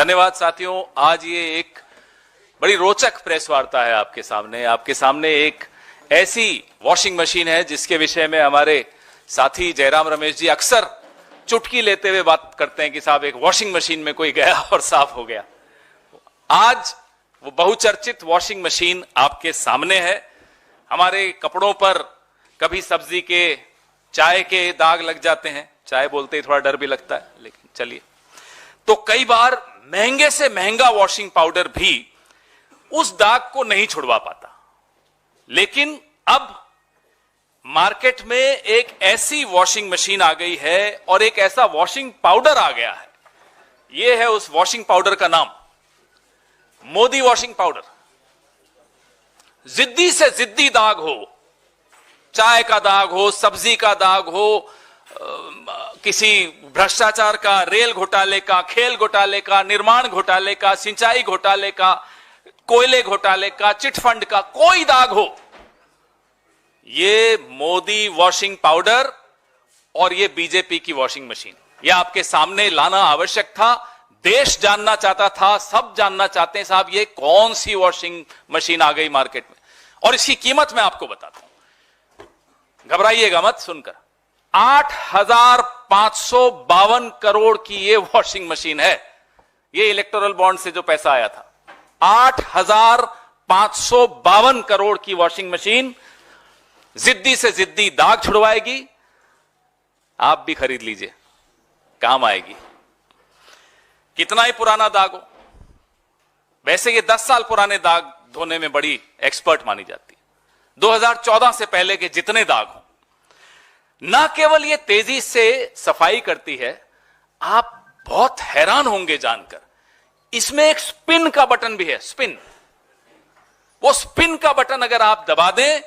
धन्यवाद साथियों। आज ये एक बड़ी रोचक प्रेस वार्ता है आपके सामने एक ऐसी वॉशिंग मशीन है जिसके विषय में हमारे साथी जयराम रमेश जी अक्सर चुटकी लेते हुए बात करते हैं कि साहब एक वॉशिंग मशीन में कोई गया और साफ हो गया। आज वो बहुचर्चित वॉशिंग मशीन आपके सामने है। हमारे कपड़ों पर कभी सब्जी के, चाय के दाग लग जाते हैं, चाय बोलते ही थोड़ा डर भी लगता है, लेकिन चलिए, तो कई बार महंगे से महंगा वॉशिंग पाउडर भी उस दाग को नहीं छुड़वा पाता। लेकिन अब मार्केट में एक ऐसी वॉशिंग मशीन आ गई है और एक ऐसा वॉशिंग पाउडर आ गया है। यह है उस वॉशिंग पाउडर का नाम, मोदी वॉशिंग पाउडर। जिद्दी से जिद्दी दाग हो, चाय का दाग हो, सब्जी का दाग हो, किसी भ्रष्टाचार का, रेल घोटाले का, खेल घोटाले का, निर्माण घोटाले का, सिंचाई घोटाले का, कोयले घोटाले का, चिटफंड का, कोई दाग हो, ये मोदी वॉशिंग पाउडर और ये बीजेपी की वॉशिंग मशीन, ये आपके सामने लाना आवश्यक था। देश जानना चाहता था, सब जानना चाहते हैं साहब ये कौन सी वॉशिंग मशीन आ गई मार्केट में। और इसकी कीमत मैं आपको बताता हूं, घबराइएगा मत सुनकर। 8,552 करोड़ की ये वॉशिंग मशीन है। ये इलेक्टोरल बॉन्ड से जो पैसा आया था, 8,552 करोड़ की वॉशिंग मशीन जिद्दी से जिद्दी दाग छुड़वाएगी। आप भी खरीद लीजिए, काम आएगी। कितना ही पुराना दाग हो, वैसे ये 10 साल पुराने दाग धोने में बड़ी एक्सपर्ट मानी जाती है। 2014 से पहले के जितने दाग हो, ना केवल ये तेजी से सफाई करती है, आप बहुत हैरान होंगे जानकर, इसमें एक स्पिन का बटन भी है। स्पिन, वो स्पिन का बटन अगर आप दबा दें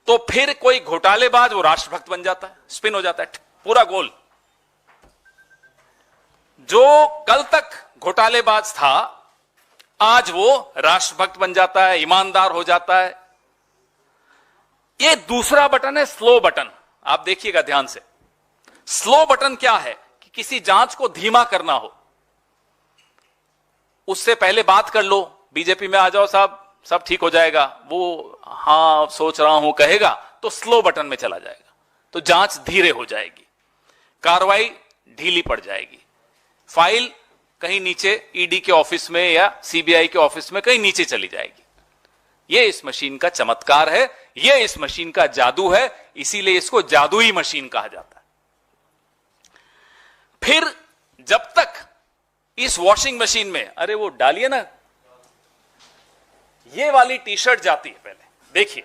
तो फिर कोई घोटालेबाज वो राष्ट्रभक्त बन जाता है, स्पिन हो जाता है पूरा गोल। जो कल तक घोटालेबाज था आज वो राष्ट्रभक्त बन जाता है, ईमानदार हो जाता है। ये दूसरा बटन है, स्लो बटन। आप देखिएगा ध्यान से। स्लो बटन क्या है कि किसी जांच को धीमा करना हो, उससे पहले बात कर लो, बीजेपी में आ जाओ साहब, सब ठीक हो जाएगा, वो हां सोच रहा हूं कहेगा तो स्लो बटन में चला जाएगा, तो जांच धीरे हो जाएगी, कार्रवाई ढीली पड़ जाएगी, फाइल कहीं नीचे ईडी के ऑफिस में या सीबीआई के ऑफिस में कहीं नीचे चली जाएगी। यह इस मशीन का चमत्कार है, यह इस मशीन का जादू है, इसीलिए इसको जादुई मशीन कहा जाता है। फिर जब तक इस वॉशिंग मशीन में, अरे वो डालिए ना, ये वाली टी शर्ट जाती है, पहले देखिए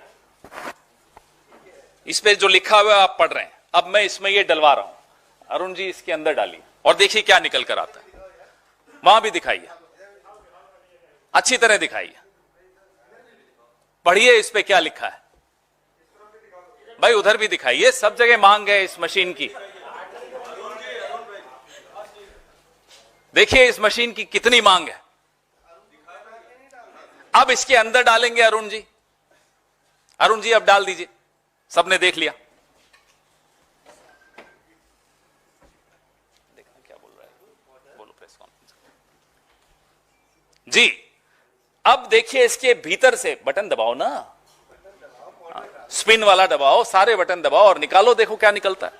इस पे जो लिखा हुआ है आप पढ़ रहे हैं, अब मैं इसमें ये डलवा रहा हूं। अरुण जी इसके अंदर डालिए और देखिए क्या निकल कर आता है। वहां भी दिखाइए, अच्छी तरह दिखाइए, पढ़िए इस पे क्या लिखा है। भाई उधर भी दिखाइए, सब जगह मांग है इस मशीन की। देखिए इस मशीन की कितनी मांग है। अब इसके अंदर डालेंगे अरुण जी, अरुण जी अब डाल दीजिए, सबने देख लिया। देखना क्या बोल रहा है, बोलो प्रेस कॉन्फ्रेंस जी। अब देखिए इसके भीतर से बटन दबाओ ना, स्पिन वाला दबाओ, सारे बटन दबाओ और निकालो, देखो क्या निकलता है।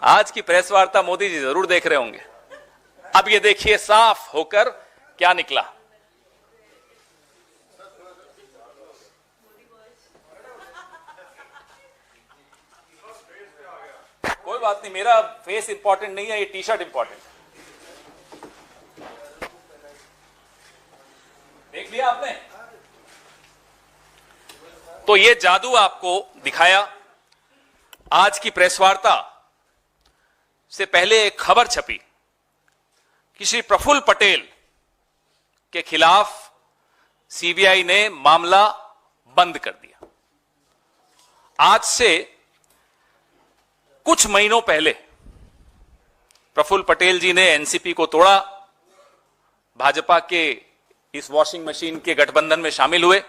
आज की प्रेस वार्ता मोदी जी जरूर देख रहे होंगे। अब ये देखिए साफ होकर क्या निकला। कोई बात नहीं, मेरा फेस इंपॉर्टेंट नहीं है, ये टी शर्ट इंपॉर्टेंट है। देख लिया आपने, तो ये जादू आपको दिखाया। आज की प्रेस वार्ता से पहले एक खबर छपी कि श्री प्रफुल्ल पटेल के खिलाफ सीबीआई ने मामला बंद कर दिया। आज से कुछ महीनों पहले प्रफुल्ल पटेल जी ने एनसीपी को तोड़ा, भाजपा के इस वॉशिंग मशीन के गठबंधन में शामिल हुए,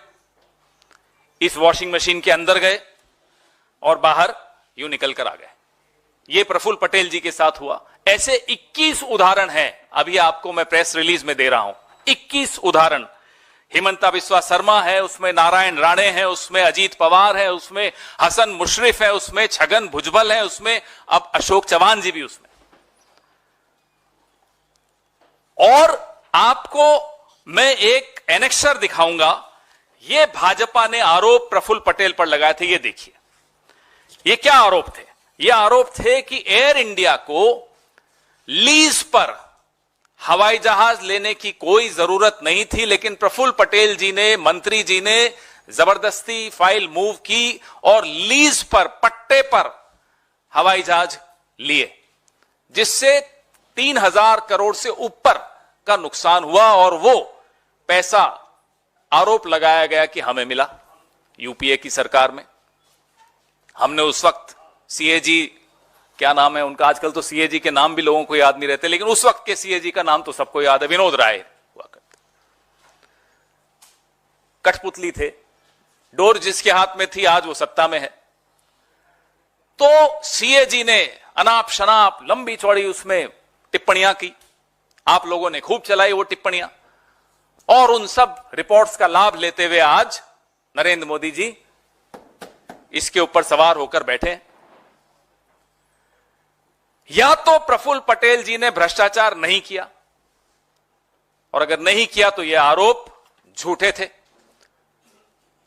इस वॉशिंग मशीन के अंदर गए और बाहर यूं निकल कर आ गए। ये प्रफुल्ल पटेल जी के साथ हुआ। ऐसे 21 उदाहरण हैं, अभी आपको मैं प्रेस रिलीज में दे रहा हूं। 21 उदाहरण। हिमंता बिस्वा शर्मा है, उसमें नारायण राणे है, उसमें अजीत पवार है, उसमें हसन मुशर्रफ है, उसमें छगन भुजबल है, उसमें अब अशोक चौहान जी भी उसमें। और आपको मैं एक एनेक्सर दिखाऊंगा। यह भाजपा ने आरोप प्रफुल्ल पटेल पर लगाए थे। ये देखिए, ये क्या आरोप थे? ये आरोप थे कि एयर इंडिया को लीज पर हवाई जहाज लेने की कोई जरूरत नहीं थी, लेकिन प्रफुल्ल पटेल जी ने, मंत्री जी ने जबरदस्ती फाइल मूव की और लीज पर, पट्टे पर हवाई जहाज लिए, जिससे 3,000 करोड़ से ऊपर का नुकसान हुआ। और वो पैसा आरोप लगाया गया कि हमें मिला यूपीए की सरकार में। हमने उस वक्त सीएजी, क्या नाम है उनका, आजकल तो सीएजी के नाम भी लोगों को याद नहीं रहते, लेकिन उस वक्त के सीएजी का नाम तो सबको याद है, विनोद राय हुआ करते। कठपुतली थे, डोर जिसके हाथ में थी आज वो सत्ता में है। तो सीएजी ने अनाप शनाप लंबी चौड़ी उसमें टिप्पणियां की, आप लोगों ने खूब चलाई वो टिप्पणियां, और उन सब रिपोर्ट्स का लाभ लेते हुए आज नरेंद्र मोदी जी इसके ऊपर सवार होकर बैठे। या तो प्रफुल्ल पटेल जी ने भ्रष्टाचार नहीं किया, और अगर नहीं किया तो यह आरोप झूठे थे।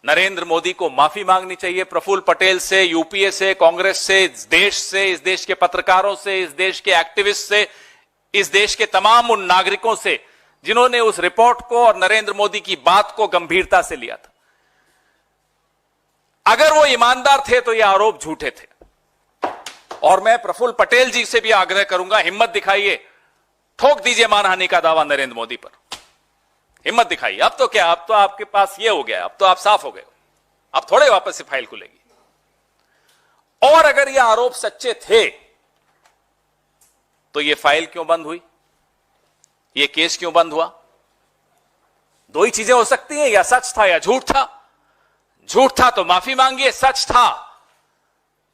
नरेंद्र मोदी को माफी मांगनी चाहिए प्रफुल्ल पटेल से, यूपीए से, कांग्रेस से, इस देश के पत्रकारों से, इस देश के एक्टिविस्ट से, इस देश के तमाम उन नागरिकों से जिन्होंने उस रिपोर्ट को और नरेंद्र मोदी की बात को गंभीरता से लिया था। अगर वो ईमानदार थे तो ये आरोप झूठे थे। और मैं प्रफुल्ल पटेल जी से भी आग्रह करूंगा, हिम्मत दिखाइए, ठोक दीजिए मानहानि का दावा नरेंद्र मोदी पर, हिम्मत दिखाइए। अब तो क्या, अब तो आपके पास ये हो गया, अब तो आप साफ हो गए, अब थोड़े वापस से फाइल खुलेगी। और अगर ये आरोप सच्चे थे तो ये फाइल क्यों बंद हुई, ये केस क्यों बंद हुआ? दो ही चीजें हो सकती हैं, या सच था या झूठ था। झूठ था तो माफी मांगिए, सच था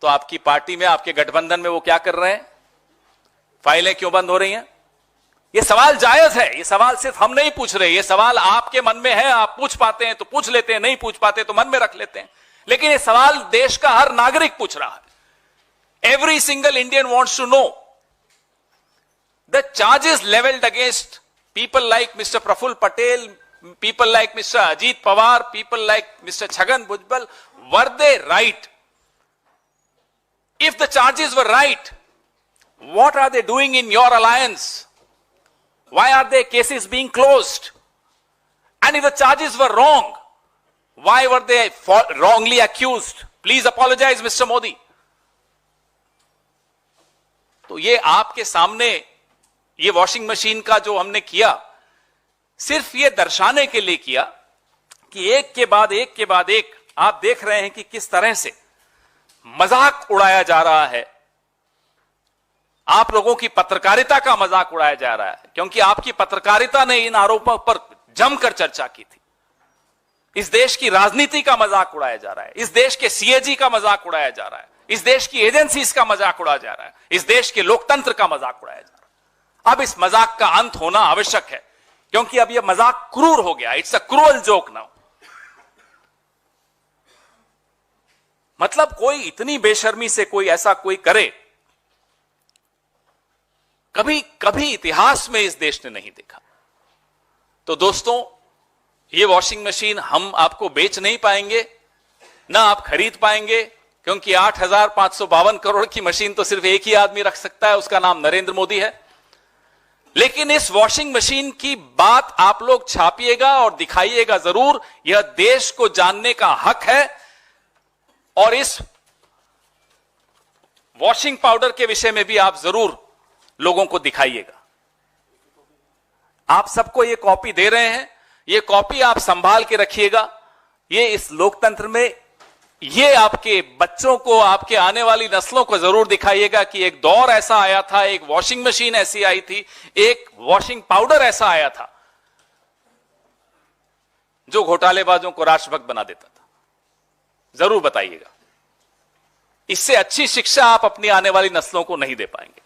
तो आपकी पार्टी में, आपके गठबंधन में वो क्या कर रहे हैं, फाइलें क्यों बंद हो रही हैं? ये सवाल जायज है, ये सवाल सिर्फ हम नहीं पूछ रहे, ये सवाल आपके मन में है, आप पूछ पाते हैं तो पूछ लेते हैं, नहीं पूछ पाते तो मन में रख लेते हैं, लेकिन ये सवाल देश का हर नागरिक पूछ रहा है। Every single Indian wants to know the charges levelled against people like mister Praful Patel, people like Mr. Ajit Pawar, people like Mr. Chhagan Bhujbal, were they right? If the charges were right, what are they doing in your alliance? Why are their cases being closed? And if the charges were wrong, why were they wrongly accused? Please apologize, Mr. Modi. तो ये आपके सामने, ये washing machine का जो हमने किया, सिर्फ ये दर्शाने के लिए किया कि एक के बाद एक आप देख रहे हैं कि किस तरह से मजाक उड़ाया जा रहा है, आप लोगों की पत्रकारिता का मजाक उड़ाया जा रहा है, क्योंकि आपकी पत्रकारिता ने इन आरोपों पर जमकर चर्चा की थी। इस देश की राजनीति का मजाक उड़ाया जा रहा है, इस देश के सीएजी का मजाक उड़ाया जा रहा है, इस देश की एजेंसीज का मजाक उड़ाया जा रहा है, इस देश के लोकतंत्र का मजाक उड़ाया जा रहा है। अब इस मजाक का अंत होना आवश्यक है, क्योंकि अब यह मजाक क्रूर हो गया। It's a cruel joke now. मतलब कोई इतनी बेशर्मी से कोई ऐसा कोई करे, कभी कभी इतिहास में इस देश ने नहीं देखा। तो दोस्तों, ये वॉशिंग मशीन हम आपको बेच नहीं पाएंगे, ना आप खरीद पाएंगे, क्योंकि 8,552 करोड़ की मशीन तो सिर्फ एक ही आदमी रख सकता है, उसका नाम नरेंद्र मोदी है। लेकिन इस वॉशिंग मशीन की बात आप लोग छापिएगा और दिखाइएगा जरूर, यह देश को जानने का हक है। और इस वॉशिंग पाउडर के विषय में भी आप जरूर लोगों को दिखाइएगा। आप सबको यह कॉपी दे रहे हैं, यह कॉपी आप संभाल के रखिएगा। ये इस लोकतंत्र में, ये आपके बच्चों को, आपके आने वाली नस्लों को जरूर दिखाइएगा कि एक दौर ऐसा आया था, एक वॉशिंग मशीन ऐसी आई थी, एक वॉशिंग पाउडर ऐसा आया था जो घोटालेबाजों को राष्ट्रभक्त बना देता था। जरूर बताइएगा। इससे अच्छी शिक्षा आप अपनी आने वाली नस्लों को नहीं दे पाएंगे।